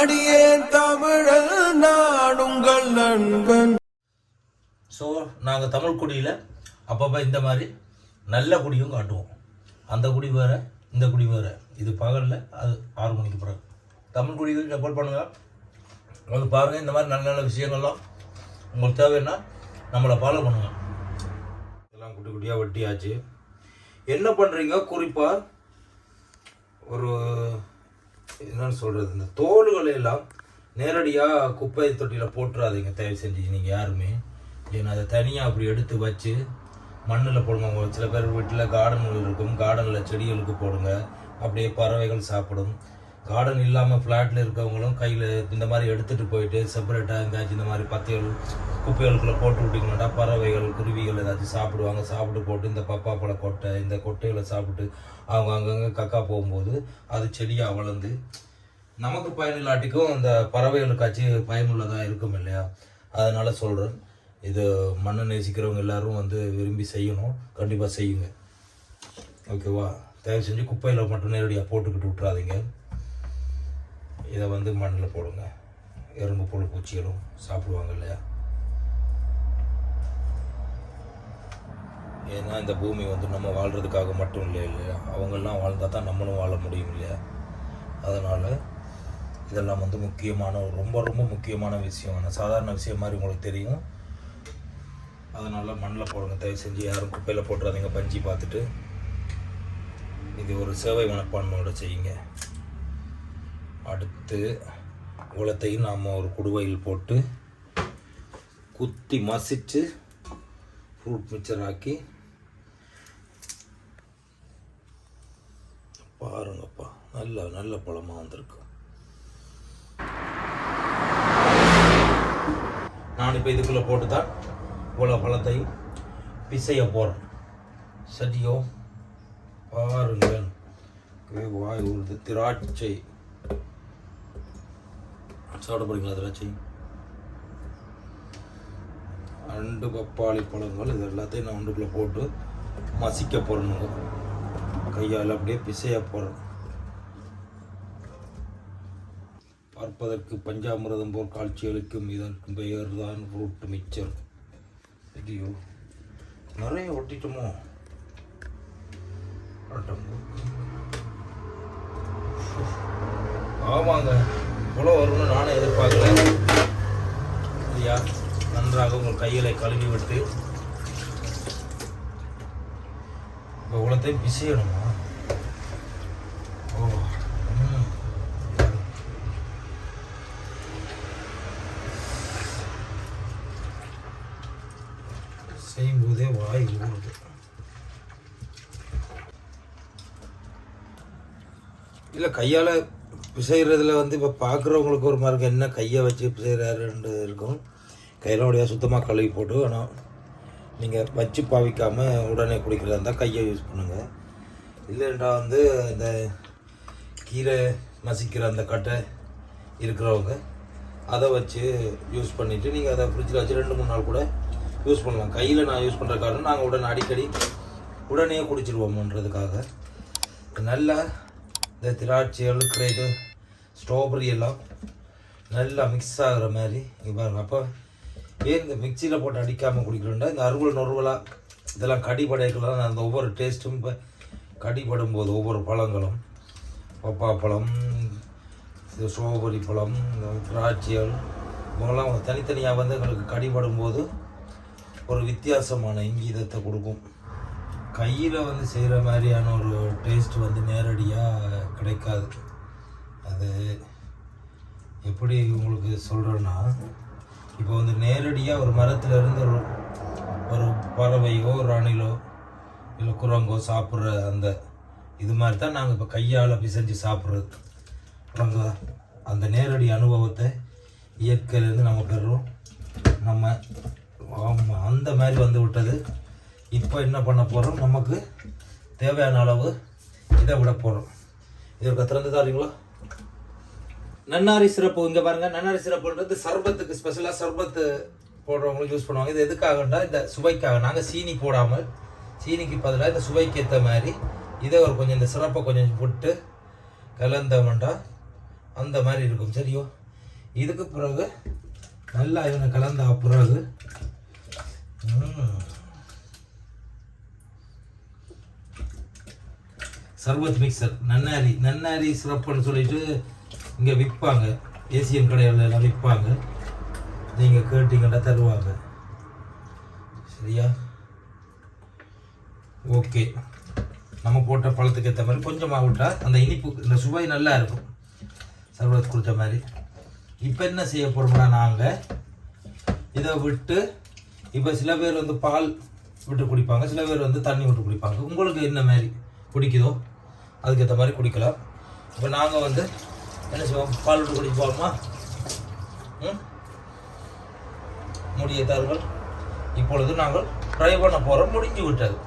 அடியேன் தமிழன் நான் உங்கள் நண்பன். ஸோ நாங்கள் தமிழ் குடியில் அப்பப்போ இந்த மாதிரி நல்ல குடியும் காட்டுவோம். அந்த குடி வேறு, இந்த குடி வேறு. இது பகலில், அது 6 மணிக்கு பிறகு. தமிழ் குடிக்கு சப்போர்ட் பண்ணுங்கள். வந்து பாருங்கள், இந்த மாதிரி நல்ல நல்ல விஷயங்கள்லாம் உங்களுக்கு தேவைன்னா நம்மளை ஃபாலோ பண்ணுங்கள். இதெல்லாம் குட்டி குட்டியாக வெட்டியாச்சு. என்ன பண்ணுறீங்க, குறிப்பாக ஒரு என்னன்னு சொல்கிறது, இந்த தோல்களை எல்லாம் நேரடியாக குப்பை தொட்டியில் போட்டுறாதீங்க தயவு செஞ்சு நீங்கள் யாருமே. ஏன்னா அதை தனியாக அப்படி எடுத்து வச்சு மண்ணில் போடுங்க. சில பேர் வீட்டில் கார்டன்கள் இருக்கும், கார்டனில் செடிகளுக்கு போடுங்க, அப்படியே பறவைகள் சாப்பிடும். கார்டன் இல்லாமல் ஃப்ளாட்டில் இருக்கவங்களும் கையில் இந்த மாதிரி எடுத்துகிட்டு போயிட்டு செப்பரேட்டாக எங்கேயாச்சும் இந்த மாதிரி பத்தைகள் குப்பைகளுக்குள்ளே போட்டு விட்டிங்கன்னா பறவைகள் குருவிகள் ஏதாச்சும் சாப்பிடுவாங்க. சாப்பிட்டு போட்டு இந்த பப்பாப்பழ கொட்டை, இந்த கொட்டைகளை சாப்பிட்டு அவங்க அங்கங்கே கக்கா போகும்போது அது செடியாக வளர்ந்து நமக்கு பயனில்லாட்டிக்கும் இந்த பறவைகளுக்காச்சும் பயனுள்ளதாக இருக்கும் இல்லையா? அதனால் சொல்கிறேன், இது மண்ணை நேசிக்கிறவங்க எல்லோரும் வந்து விரும்பி செய்யணும். கண்டிப்பாக செய்யுங்க, ஓகேவா? தயவு செஞ்சு குப்பையில் மட்டும் நேரடியாக போட்டுக்கிட்டு விட்றாதீங்க. இதை வந்து மண்ணில் போடுங்க. எறும்பு புழு பூச்சிகளும் சாப்பிடுவாங்க இல்லையா? ஏன்னா இந்த பூமி வந்து நம்ம வாழ்கிறதுக்காக மட்டும் இல்லையா? அவங்கெல்லாம் வாழ்ந்தால் தான் நம்மளும் வாழ முடியும் இல்லையா? அதனால் இதெல்லாம் வந்து முக்கியமான, ரொம்ப ரொம்ப முக்கியமான விஷயம். ஆனால் சாதாரண விஷயம் மாதிரி உங்களுக்கு தெரியும். அதனால் மண்ணில் போடுங்க தயவு செஞ்சு. யாரும் குப்பையில் போட்டுறாதீங்க. பஞ்சு பார்த்துட்டு இது ஒரு சேவை மனப்பான்மையோடு செய்யுங்க. அடுத்து உலத்தையும் நாம் ஒரு குடுவையில் போட்டு குத்தி மசிச்சு ஃப்ரூட் மிக்சர் ஆக்கி பாருங்கப்பா, நல்ல நல்ல பழமாக வந்திருக்கு. நான் இப்போ இதுக்குள்ளே போட்டு தான் இவ்வளோ பழத்தையும் பிசைய போகிறேன். சரியோ? பாருங்கள், வாய் ஊறுது. திராட்சை சாப்பிட போறீங்களா? திராட்சை, அண்டு பப்பாளி பழங்கள், இது எல்லாத்தையும் நான் ஒன்றுக்குள்ளே போட்டு மசிக்க போகிறேனுங்க. கையால் அப்படியே பிசைய போகிறேன். பார்ப்பதற்கு பஞ்சாமிரதம் போல் காட்சியளிக்கும் இதற்கு பெயர் தான் ஃப்ரூட் மிக்சர். ஐயோ, நிறைய ஒட்டிட்டோமோ? ஆமாங்க, இவ்வளோ வரும்னு நானும் எதிர்பார்க்கல. ஐயா, நன்றாக உங்கள் கைகளை கழுவி விட்டு இப்போ இவ்வளோத்தையும் பிசையணுமா? ஓ, செய்யும்போதே வாய் ஊறுது. இல்லை, கையால் பிசைகிறதுல வந்து இப்போ பார்க்குறவங்களுக்கு ஒரு மாதிரி என்ன கையை வச்சு பிசைகிறாருன்றது இருக்கும். கையில் உடைய சுத்தமாக கழுவி போட்டு, ஆனால் நீங்கள் வச்சு பாவிக்காமல் உடனே குடிக்கிறதா இருந்தால் கையை யூஸ் பண்ணுங்கள். இல்லைன்றா வந்து இந்த கீரை மசிக்கிற அந்த கட்டை இருக்கிறவங்க அதை வச்சு யூஸ் பண்ணிவிட்டு நீங்கள் அதை ஃப்ரிட்ஜில் வச்சு 2-3 நாள் கூட யூஸ் பண்ணலாம். கையில் நான் யூஸ் பண்ணுற காரணம் நாங்கள் உடனே அடிக்கடி உடனே குடிச்சிடுவோம்ன்றதுக்காக. நல்லா இந்த திராட்சைகள், கிரேட்டு, ஸ்ட்ராபெரி எல்லாம் நல்லா மிக்ஸ் ஆகிற மாதிரி இங்கே பாருங்கள். அப்போ ஏன் இந்த மிக்சியில் போட்டு அடிக்காமல் குடிக்கிறோண்டா, இந்த அறுவல் நொறுவலாக இதெல்லாம் கடிபடைக்கலாம். அந்த ஒவ்வொரு டேஸ்ட்டும் இப்போ கடிபடும் போது ஒவ்வொரு பழங்களும், பப்பாப்பழம், இந்த ஸ்ட்ராபெரி பழம், இந்த திராட்சைகள் இவங்கெல்லாம் தனித்தனியாக வந்து எங்களுக்கு கடிபடும் போது ஒரு வித்தியாசமான இங்கீதத்தை கொடுக்கும். கையில் வந்து செய்கிற மாதிரியான ஒரு டேஸ்ட் வந்து நேரடியாக கிடைக்காது. அது எப்படி உங்களுக்கு சொல்கிறேன்னா, இப்போ வந்து நேரடியாக ஒரு மரத்தில் இருந்து ஒரு பறவையோ ஒரு அணிலோ இல்லை குரங்கோ சாப்பிட்ற அந்த இது மாதிரி தான் நாங்கள் இப்போ கையால் பிசைஞ்சு சாப்பிட்றது. நாங்கள் அந்த நேரடி அனுபவத்தை இயற்கையிலேருந்து நம்ம பெறுறோம். நம்ம அந்த மாதிரி வந்து விட்டது. இப்போ என்ன பண்ண போகிறோம், நமக்கு தேவையான அளவு இதை விட போகிறோம். இது திறந்து தாரீங்களா? நன்னாரி சிறப்பு இங்கே பாருங்கள். நன்னாரி சிறப்புன்றது சர்பத்துக்கு ஸ்பெஷலாக சர்பத்து போடுறவங்களும் யூஸ் பண்ணுவாங்க. இது எதுக்காகண்டா இந்த சுவைக்காக. நாங்கள் சீனி போடாமல் சீனிக்கு பதிலாக இந்த சுவைக்கு ஏற்ற மாதிரி இதை கொஞ்சம் இந்த சிறப்பை கொஞ்சம் போட்டு கலந்தவன்டா அந்த மாதிரி இருக்கும். சரியோ? இதுக்கு பிறகு நல்லா இவனை கலந்த பிறகு சர்பத் மிக்சர் நன்னாரி சிறப்புன்னு சொல்லிட்டு இங்கே விற்பாங்க. ஏசியன் கடையில் எல்லாம் விற்பாங்க. நீங்கள் கேட்டீங்கன்னா தருவாங்க. சரியா? ஓகே, நம்ம போட்ட பழத்துக்கு ஏற்ற மாதிரி கொஞ்சமாக விட்டால் அந்த இனிப்பு இந்த சுவை நல்லா இருக்கும். சர்பத் கொடுத்த மாதிரி. இப்போ என்ன செய்ய போகிறோம்னா நாங்கள் இதை விட்டு இப்போ சில பேர் வந்து பால் விட்டு குடிப்பாங்க, சில பேர் வந்து தண்ணி விட்டு குடிப்பாங்க. உங்களுக்கு என்ன மாதிரி பிடிக்குதோ அதுக்கேற்ற மாதிரி குடிக்கலாம். இப்போ நாங்கள் வந்து என்ன செய்வோம், பால் விட்டு குடிப்போமா? முடிய தார்கள் இப்பொழுது நாங்கள் ட்ரை பண்ண போகிறோம். முடிஞ்சு விட்டது.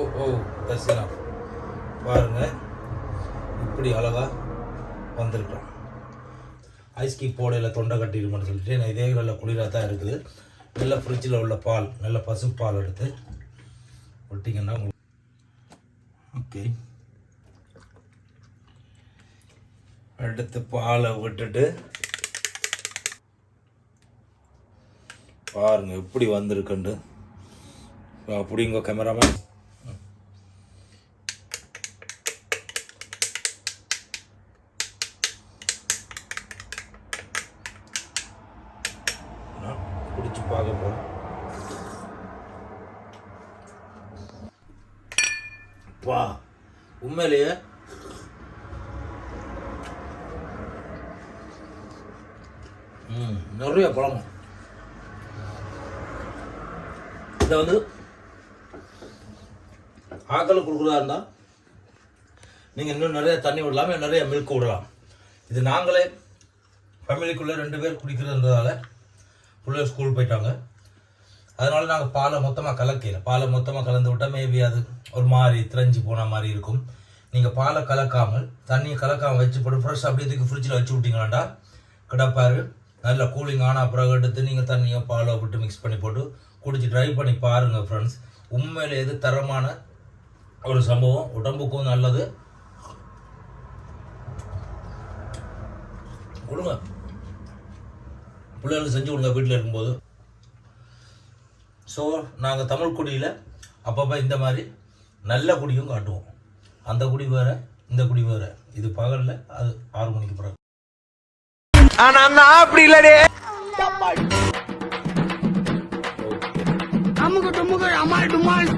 ஓ தர்சனா பாருங்க, இப்படி அழகா வந்திருக்கிறோம். ஐஸ் கீப் போடையில் தொண்டை கட்டிடுமென்னு சொல்லிட்டு நான் இதே நல்ல குளிராக தான் இருக்குது. நல்ல ஃப்ரிட்ஜில் உள்ள பால், நல்ல பசுப்பால் எடுத்து விட்டிங்கன்னா உங்களுக்கு ஓகே. எடுத்து பாலை விட்டுட்டு பாருங்க எப்படி வந்திருக்குண்டு. அப்படிங்க கேமராமேன். குடிச்சு பார்க்க போறோம். வா, உண்மையிலேயே நிறைய பழம். இதை வந்து ஆக்களுக்கு கொடுக்குறதா இருந்தால் நீங்கள் இன்னும் நிறைய தண்ணி விடலாம், நிறைய மில்க் விடலாம். இது நாங்களே ஃபேமிலிக்குள்ளே 2 பேர் குடிக்கிறதுன்றதால பிள்ளைகள் ஸ்கூல் போயிட்டாங்க. அதனால நாங்கள் பாலை மொத்தமாக கலக்கல. பாலை மொத்தமாக கலந்து விட்டால் மேபி அது ஒரு மாதிரி திரஞ்சி போன மாதிரி இருக்கும். நீங்கள் பாலை கலக்காமல் தண்ணியை கலக்காமல் வச்சு போட்டு ஃப்ரெஷ் அப்படியே தூக்கி ஃப்ரிட்ஜில் வச்சு விட்டீங்களாண்டா கிடப்பாரு. நல்லா கூலிங் ஆன அப்புறம் எடுத்து நீங்கள் தண்ணியை பாலை விட்டு மிக்ஸ் பண்ணி போட்டு குடிச்சு ட்ரை பண்ணி பாருங்கள் ஃப்ரெண்ட்ஸ். உண்மையிலே இது தரமான ஒரு சம்பவம், உடம்புக்கும் நல்லது. கொடுங்க பிள்ளைகளுக்கு செஞ்சு கொடுங்க வீட்டில் இருக்கும்போது. ஸோ நாங்கள் தமிழ் குடியில் அப்பப்போ இந்த மாதிரி நல்ல குடியும் காட்டுவோம். அந்த குடி வேறு, இந்த குடி வேறு. இது பகலில், அது 6 மணிக்கு பிறகு. ஆனா நான் அப்படி இல்லடே. அமுக டுமுக அமால் டுமால்